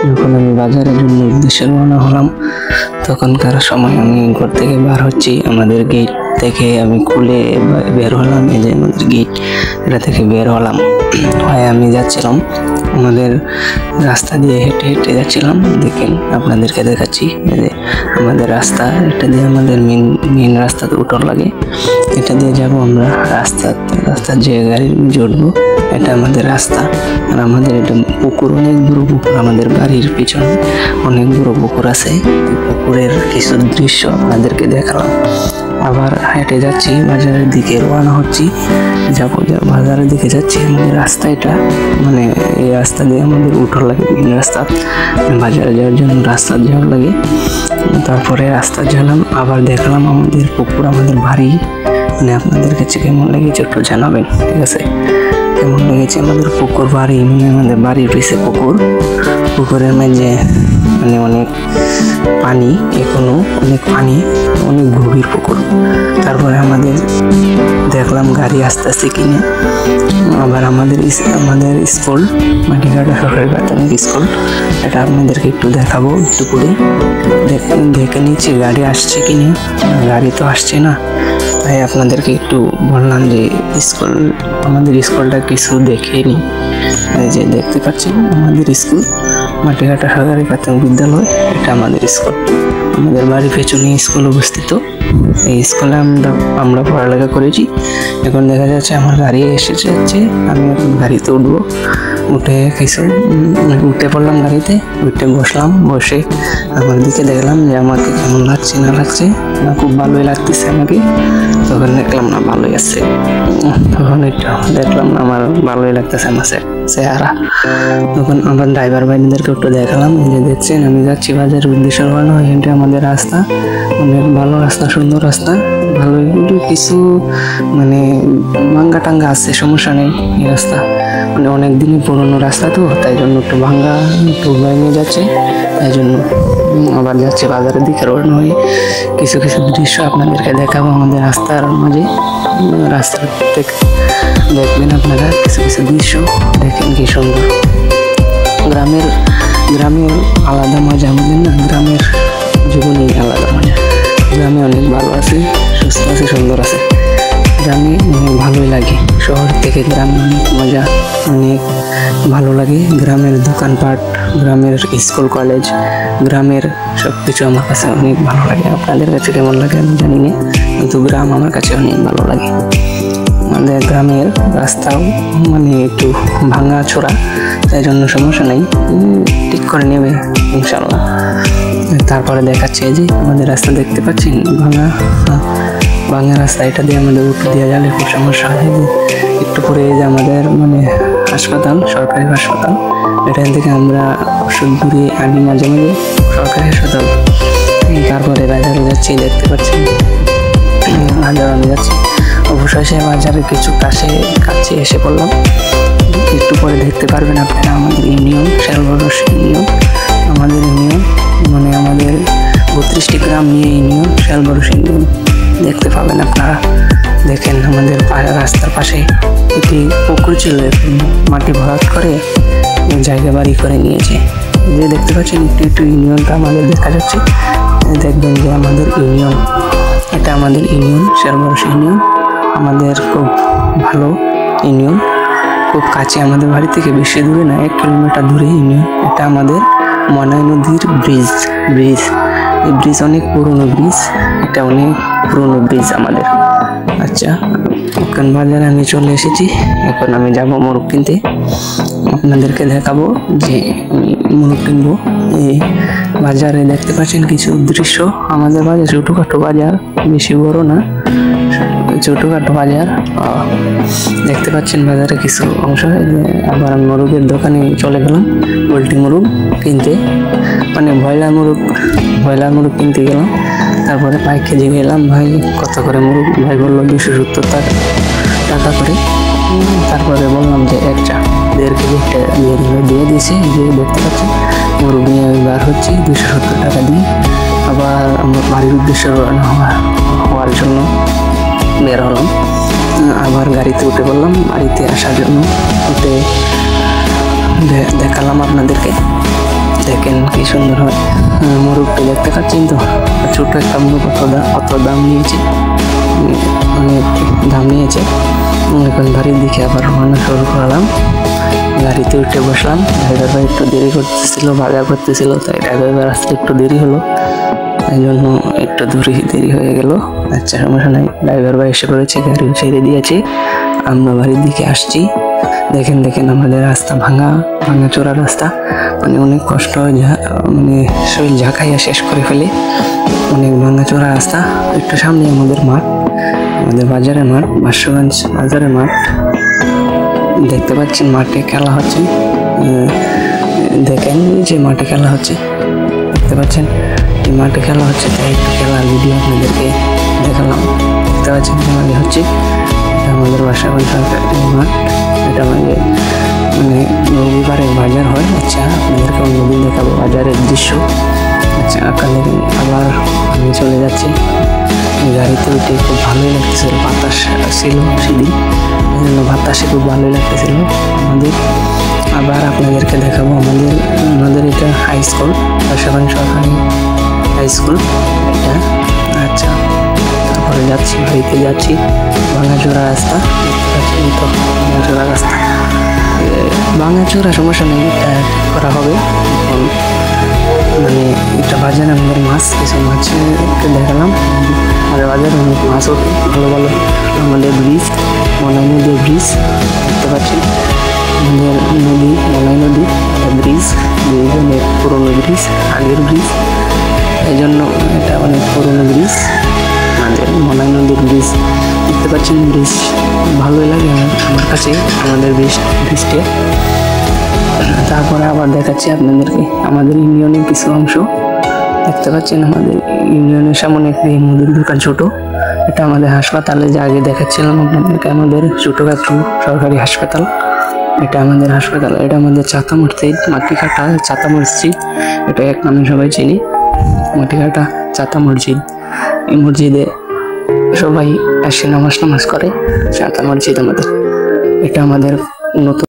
যখন আমি বাজারের জন্য উদ্দেশ্যে রওনা হলাম তখনকার সময় আমি ঘর থেকে বার হচ্ছি। আমাদের গেট থেকে আমি খুলে বের হলাম, এই যে আমাদের গেট, এটা থেকে বের হলাম হয়ে আমি যাচ্ছিলাম আমাদের রাস্তা দিয়ে হেঁটে হেঁটে যাচ্ছিলাম। দেখেন আপনাদেরকে দেখাচ্ছি, এই যে আমাদের রাস্তা, এটা দিয়ে আমাদের মেন রাস্তাতে উঠোর লাগে, এটা দিয়ে যাব আমরা। রাস্তার যে গাড়ি জড়বো এটা আমাদের রাস্তা। আর আমাদের এটা পুকুর, অনেক বড় পুকুর, আমাদের বাড়ির পিছনে অনেক বড় পুকুর আছে। পুকুরের কিছু দৃশ্য আপনাদেরকে দেখালাম। আবার হেঁটে যাচ্ছি, বাজারের দিকে রওনা হচ্ছি, বাজারের দিকে যাচ্ছি। আমাদের রাস্তা এটা, মানে এই রাস্তা দিয়ে আমাদের উঠোর লাগে, মেন রাস্তা, বাজারে যাওয়ার জন্য রাস্তা যাওয়ার লাগে। তারপরে রাস্তা গেলাম, আবার দেখলাম আমাদের পুকুর, আমাদের বাড়ি। মানে আপনাদের কাছে কেমন লেগেছে একটু জানাবেন, ঠিক আছে? কেমন লেগেছে আমাদের পুকুর, বাড়ি, মানে আমাদের বাড়ির পিছে পুকুর, পুকুরের মাঝে মানে অনেক পানি, এখনো অনেক পানি, অনেক গভীর পুকুর। তারপরে আমাদের দেখলাম গাড়ি আস্তে আস্তে কিনে। আবার আমাদের স্কুল, মাটিঘাটা সরকারি প্রাথমিক স্কুল, এটা আপনাদেরকে একটু দেখাবো। একটু করে দেখে নিচ্ছি গাড়ি আসছে কিনে। গাড়ি তো আসছে না, তাই আপনাদেরকে একটু বললাম যে আমাদের স্কুলটা কিছু দেখে নি। এই যে দেখতে পাচ্ছেন আমাদের স্কুল, মাটিঘাটা সরকারি প্রাথমিক বিদ্যালয়, এটা আমাদের স্কুল। আমাদের বাড়ির পেছনে স্কুল অবস্থিত। এই স্কুলে আমরা পড়ালেখা করেছি। এখন দেখা যাচ্ছে আমার গাড়ি এসে যাচ্ছে, আমি এখন গাড়িতে উঠবো। উঠে পড়লাম গাড়িতে, উঠে বসলাম। বসে আমার দিকে দেখলাম যে আমাকে কেমন লাগছে না লাগছে। না খুব ভালোই লাগতেছে আমাকে। তখন দেখলাম না ভালোই আছে, তখন একটু দেখলাম না আমার ভালোই লাগতেছে আমার চেহারা। তখন আমার ড্রাইভার ভাইদেরকে একটু দেখালাম, যে দেখছেন আমি যাচ্ছি বাজারের উদ্দেশ্যে রওনা। এটা আমাদের রাস্তা, অনেক ভালো রাস্তা, সুন্দর রাস্তা, ভালো। কিন্তু কিছু মানে ভাঙ্গা টাঙ্গা আছে, সমস্যা নেই। এই রাস্তা মানে অনেক দিনই পুরনো রাস্তা তো, তাই জন্য একটু ভাঙ্গা, একটু ভেঙে যাচ্ছে, তাই জন্য আবার যাচ্ছে বাজারের দিকে রওনা হয়ে। কিছু দৃশ্য আপনাদেরকে দেখাবো আমাদের রাস্তার মাঝে। রাস্তা দেখবেন আপনারা, কিছু দৃশ্য দেখেন কি সুন্দর। গ্রামের আলাদা মজা, বুঝলেন না? গ্রামের জীবনে আলাদা মজা। গ্রামে অনেক ভালো আছে, সুস্থ আছে, সুন্দর আছে। গ্রামে অনেক ভালোই লাগে। শহর থেকে গ্রামে অনেক মজা, অনেক ভালো লাগে। গ্রামের দোকানপাট, গ্রামের স্কুল কলেজ, গ্রামের সবকিছু আমার কাছে অনেক ভালো লাগে। আপনাদের কাছে কেমন লাগে আমি জানি না, কিন্তু গ্রাম আমার কাছে অনেক ভালো লাগে। আমাদের গ্রামের রাস্তাও মানে একটু ভাঙা ছোড়া, তাই জন্য সমস্যা নেই, ঠিক করে নেবে ইনশাল্লাহ। তারপরে দেখাচ্ছে যে আমাদের রাস্তা দেখতে পাচ্ছেন, ভাঙা রাস্তা, এটা দিয়ে আমাদের উঠে দেওয়া গেলে খুব সমস্যা হয়। একটু পরে যে আমাদের মানে হাসপাতাল, সরকারি হাসপাতাল, এখান থেকে আমরা ওষুধ ঘুরিয়ে আনি মাঝে মাঝে, সরকারি হাসপাতাল। তারপরে বাজারে যাচ্ছি, দেখতে পাচ্ছেন বাজারে আমি যাচ্ছি। অবশেষে বাজারে কিছু কাছে এসে পড়লাম। একটু পরে দেখতে পারবেন আপনারা আমাদের ইউনিয়ন, শেলবরস ইউনিয়ন। আমাদের ইউনিয়ন মানে আমাদের 32টি গ্রাম নিয়ে ইউনিয়ন, শেলবরস ইউনিয়ন দেখতে পাবেন আপনারা। দেখেন আমাদের রাস্তার পাশে একটি পুকুর ছিল, মাটি ভরাট করে জায়গা বাড়ি করে নিয়েছে। যে দেখতে পাচ্ছেন একটু ইউনিয়নটা আমাদের দেখা যাচ্ছে। দেখবেন যে আমাদের ইউনিয়ন, এটা আমাদের ইউনিয়ন, শেলবরস ইউনিয়ন। আমাদের খুব ভালো ইউনিয়ন, খুব কাছে আমাদের বাড়ি থেকে, বেশি দূরে না, 1 কিলোমিটার দূরে ইউনিয়ন। এটা আমাদের মনাই নদীর ব্রিজ। এই ব্রিজ অনেক পুরনো ব্রিজ, এটা অনেক পুরনো ব্রিজ আমাদের। আচ্ছা, এখন বাজারে আমি চলে এসেছি। এখন আমি যাব মোরগ কিনতে। আপনাদেরকে দেখাবো যে আমি মোরগ কিনবো। এই বাজারে দেখতে পাচ্ছেন কিছু দৃশ্য। আমাদের বাজার ছোটোখাটো বাজার, বেশি বড় না, ছোটোখাটো বাজার। দেখতে পাচ্ছেন বাজারে কিছু অংশ। আবার আমি মোরগের দোকানে চলে গেলাম, পোলট্রি মোরগ কিনতে, মানে ব্রয়লার মোরগ কিনতে গেলাম। তারপরে পাইক কেজি গেলাম, ভাই কত করে মোরগ? ভাই বললো 270 টাকা করে। তারপরে বললাম যে একটা 1.5 কেজি দিয়ে দিয়েছি। যে দেখতে পাচ্ছি মোরগ নিয়ে আমি বার হচ্ছি 270 টাকা দিয়ে। আবার আমার বাড়ির উদ্দেশ্যে রওনা হওয়ার জন্য বের হলাম। আবার গাড়িতে উঠে পড়লাম বাড়িতে আসার জন্য। উঠে দেখালাম আপনাদেরকে। দেখেন কি সুন্দর হয়। মোরগটা দেখতে পাচ্ছেন তো, ছোট একটা মোরগ কত দাম নিয়েছে, অনেক দাম নিয়েছে। এখন বাড়ির দিকে আবার রওনা শুরু করলাম। গাড়িতে উঠে বসলাম। ড্রাইভার ভাই একটু দেরি করতেছিল, বাজার করতেছিল, তাই ড্রাইভার ভাই আসতে একটু দেরি হলো, এই জন্য একটু দেরি হয়ে গেল। আচ্ছা, সমস্যা নাই। ড্রাইভার ভাই এসে পড়েছে, গাড়িও ছেড়ে দিয়েছে, আমরা বাড়ির দিকে আসছি। দেখেন আমাদের রাস্তা ভাঙা-চোরা রাস্তা, মানে অনেক কষ্ট, মানে শরীর ঝাঁকাইয়া শেষ করে ফেলে, অনেক ভাঙা-চোরা রাস্তা। একটু সামনে আমাদের মাঠ, আমাদের বাজারের মাঠ, বাদশাহগঞ্জ বাজারের মাঠ দেখতে পাচ্ছেন। মাঠে খেলা হচ্ছে, দেখেন যে মাঠে খেলা হচ্ছে, দেখতে পাচ্ছেন এই মাঠে খেলা হচ্ছে, তাই একটু খেলার ভিডিও আপনাদেরকে দেখালাম। দেখতে পাচ্ছেন যে হচ্ছে, এটা আমাদের বাদশাহগঞ্জ সরকারি মাঠ, এটা আমাদের মানে রবিবারে বাজার হয়। আচ্ছা, আপনাদেরকে অন্যদিন দেখাবো বাজারের দৃশ্য। আচ্ছা, আপনাদের আবার আমি চলে যাচ্ছি। গাড়িতে উঠে খুব ভালোই লাগতেছিল, বাতাস ছিল সেদিন, এই জন্য বাতাসে খুব ভালোই লাগতেছিল আমাদের। আবার আপনাদেরকে দেখাবো আমাদের এটা হাই স্কুল, বাদশাহগঞ্জ সরকারি হাই স্কুল এটা। আচ্ছা, তারপরে যাচ্ছি, বাড়িতে যাচ্ছি। ভাঙাচোরা রাস্তা, ভাঙাচোরা রাস্তা, ভাঙাচোরা সমস্যা নেই, এটা করা হবে। এখন মানে এটা বাজারে আমাদের মাছ, কিছু মাছকে দেখালাম, আর বাজারে অনেক মাছ ওঠে ভালো। আমাদের ব্রিজ, মলাই নদীর ব্রিজ দেখতে পাচ্ছেন, আমাদের নদী মলাই নদী, ব্রিজ অনেক পুরোনো ব্রিজ, আগের ব্রিজ, এই জন্য এটা অনেক পুরোনো ব্রিজ, আমাদের মলাই নদীর ব্রিজ দেখতে পাচ্ছেন। ব্রিজ ভালোই লাগে আমার কাছে, আমাদের ব্রিজটা। তারপরে আবার দেখাচ্ছি আপনাদেরকে আমাদের ইউনিয়নের কিছু অংশ দেখতে পাচ্ছেন। আমাদের ইউনিয়নের সামনে একটি মুদির দোকান ছোট, এটা আমাদের হাসপাতালে, যে আগে দেখাচ্ছিলাম আপনাদেরকে, আমাদের ছোটখাটো সরকারি হাসপাতাল, এটা আমাদের হাসপাতাল। এটা আমাদের চাতা মসজিদ, মাটিকাটা চাতা মসজিদ, এটা এক নামে সবাই চিনি, মাটিকাটা চাতা মসজিদ। এই মসজিদে সবাই এসে নামাজ করে, চাতা মসজিদ আমাদের। এটা আমাদের নতুন